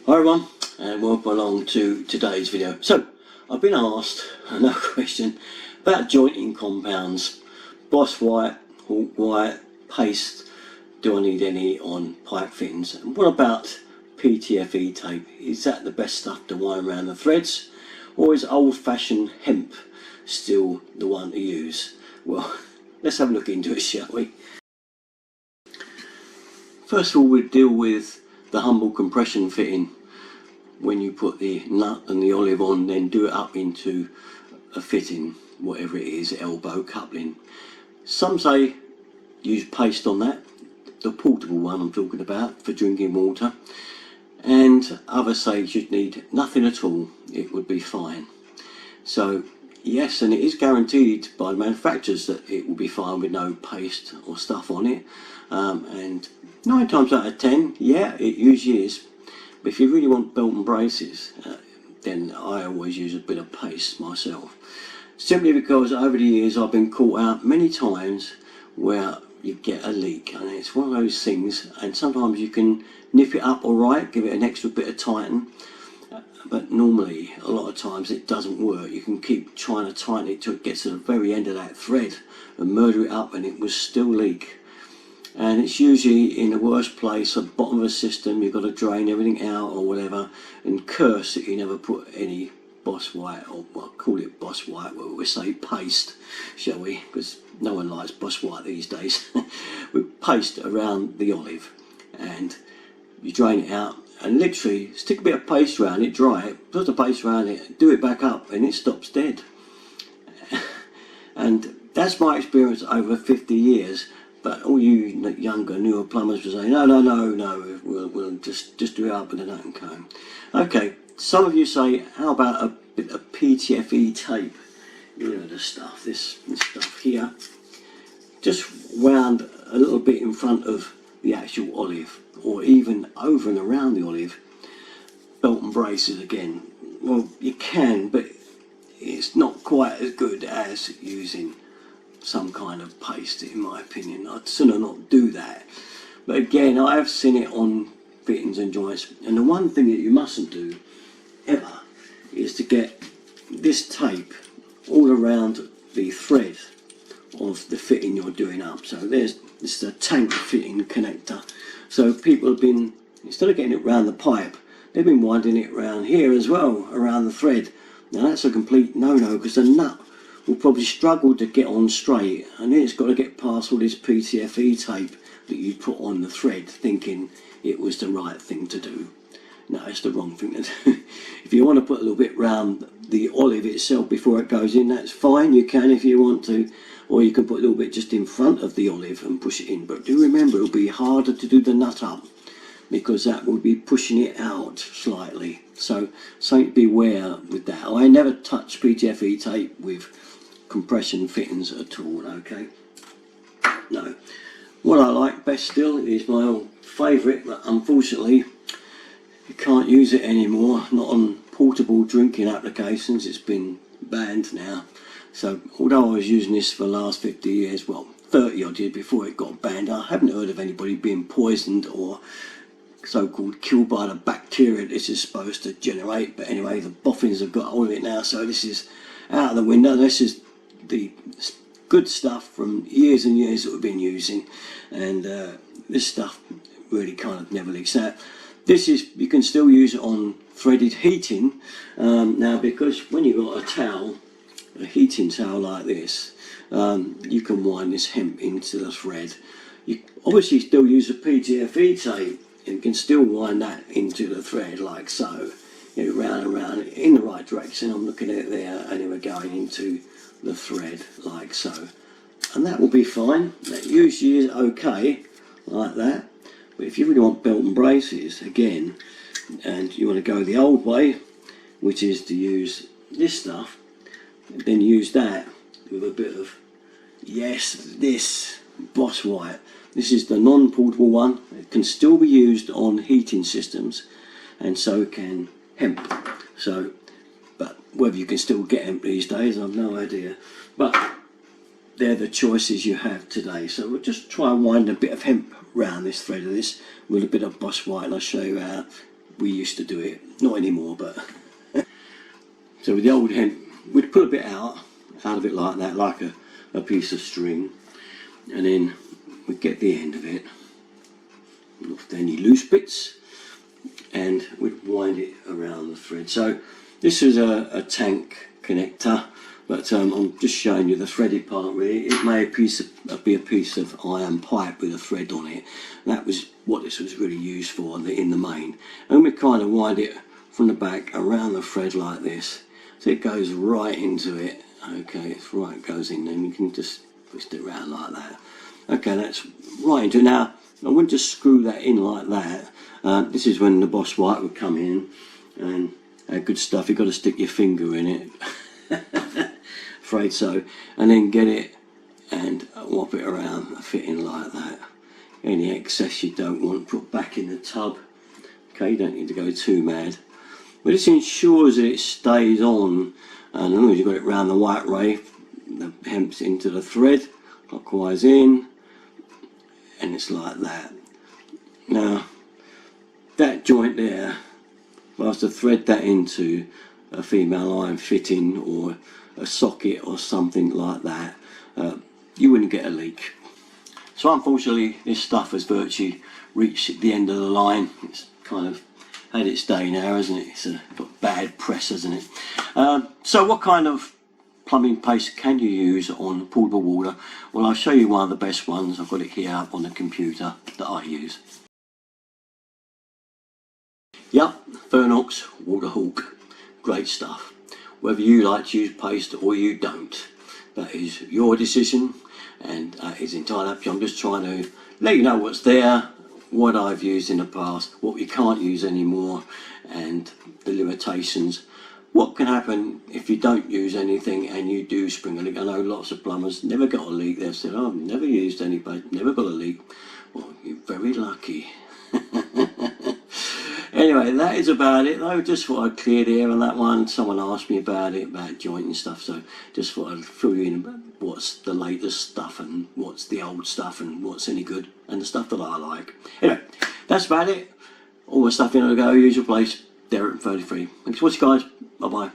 Hi everyone, and welcome along to today's video. So, I've been asked another question about jointing compounds. Boss White, Hawk White, paste, do I need any on pipe fittings? And what about PTFE tape? Is that the best stuff to wind around the threads? Or is old-fashioned hemp still the one to use? Well, let's have a look into it, shall we? First of all, we'll deal with the humble compression fitting. When you put the nut and the olive on, then do it up into a fitting, whatever it is, elbow coupling. Some say use paste on that, the portable one I'm talking about for drinking water, and others say you should need nothing at all, it would be fine. So yes, and it is guaranteed by the manufacturers that it will be fine with no paste or stuff on it, and 9 times out of 10, yeah, it usually is. But if you really want belt and braces, then I always use a bit of paste myself. Simply because over the years I've been caught out many times where you get a leak, and it's one of those things, and sometimes you can nip it up alright, give it an extra bit of tighten, but normally a lot of times it doesn't work. You can keep trying to tighten it till it gets to the very end of that thread and murder it up and it will still leak. And it's usually in the worst place, at the bottom of a system. You've got to drain everything out or whatever, and curse that you never put any Boss White, or well, call it Boss White, well, we say paste, shall we, because no one likes Boss White these days. With paste around the olive, and you drain it out and literally stick a bit of paste around it, dry it, put the paste around it, do it back up, and it stops dead. And that's my experience over 50 years. But all you younger, newer plumbers will say, no, we'll just do it up with a nut and comb. Okay, some of you say, how about a bit of PTFE tape? You know, the stuff, this stuff here. Just wound a little bit in front of the actual olive, or even over and around the olive. Belt and braces again. Well, you can, but it's not quite as good as using some kind of paste, in my opinion. I'd sooner not do that. But again, I have seen it on fittings and joints, and the one thing that you mustn't do ever is to get this tape all around the thread of the fitting you're doing up. So this is a tank fitting connector. So people have been, instead of getting it around the pipe, they've been winding it around here as well, around the thread. Now that's a complete no-no, because the nut will probably struggle to get on straight, and then it's got to get past all this PTFE tape that you put on the thread thinking it was the right thing to do. No, it's the wrong thing to do. If you want to put a little bit round the olive itself before it goes in, that's fine, you can if you want to, or you can put a little bit just in front of the olive and push it in. But do remember, it'll be harder to do the nut up, because that will be pushing it out slightly. So something to beware with that. I never touch PTFE tape with compression fittings at all, okay? No. What I like best still is my old favourite, but unfortunately you can't use it anymore, not on portable drinking applications. It's been banned now. So although I was using this for the last 50 years, well, 30 odd years before it got banned, I haven't heard of anybody being poisoned or so-called killed by the bacteria this is supposed to generate. But anyway, the boffins have got hold of it now, so this is out of the window. This is the good stuff from years and years that we've been using, and this stuff really kind of never leaks out. This is, you can still use it on threaded heating now, because when you've got a towel, a heating towel like this, you can wind this hemp into the thread. You obviously still use a PTFE tape, and you can still wind that into the thread like so, you know, round and round in the right direction. I'm looking at it there, and then we're going into the thread like so, and that will be fine. That usually is okay like that. But if you really want belt and braces again, and you want to go the old way, which is to use this stuff, then use that with a bit of, yes, this Boss White. This is the non-portable one. It can still be used on heating systems, and so can hemp. So, but whether you can still get hemp these days, I've no idea. But they're the choices you have today. So we'll just try and wind a bit of hemp around this thread of this with a bit of Boss White, and I'll show you how we used to do it, not anymore, but so with the old hemp, we'd pull a bit out of it like that, like a piece of string, and then we'd get the end of it off any loose bits, and we'd wind it around the thread. So this is a tank connector, but I'm just showing you the threaded part really. It may be a piece of iron pipe with a thread on it. That was what this was really used for in the main. And we kind of wind it from the back around the thread like this, so it goes right into it. Okay, it's right, it goes in, and you can just twist it around like that. Okay, that's right into it. Now, I wouldn't just screw that in like that. This is when the boss wipe would come in, and good stuff. You've got to stick your finger in it. Afraid so, and then get it and whop it around the fitting like that. Any excess you don't want, put back in the tub. Okay, you don't need to go too mad, but this ensures that it stays on, and as long as you've got it round the white ray, the hemp's into the thread, clockwise in, and it's like that. Now that joint there, if I was to thread that into a female iron fitting or a socket or something like that, you wouldn't get a leak. So unfortunately this stuff has virtually reached the end of the line. It's kind of had its day now, hasn't it? It's got bad press, hasn't it? So what kind of plumbing paste can you use on portable water? Well, I'll show you one of the best ones. I've got it here up on the computer that I use. Yep, Fernox Water Hawk. Great stuff. Whether you like to use paste or you don't, that is your decision, and it's entirely up to you. I'm just trying to let you know what's there, what I've used in the past, what we can't use anymore, and the limitations. What can happen if you don't use anything and you do spring a leak? I know lots of plumbers never got a leak. They've said, oh, I've never used any paste, never got a leak. Well, you're very lucky. Anyway, that is about it though. Just thought I'd clear the air on that one. Someone asked me about it, about joint and stuff, so just thought I'd fill you in about what's the latest stuff and what's the old stuff and what's any good and the stuff that I like. Anyway, that's about it. All my stuff in to go, usual place, Derek 33. Thanks for watching guys, bye bye.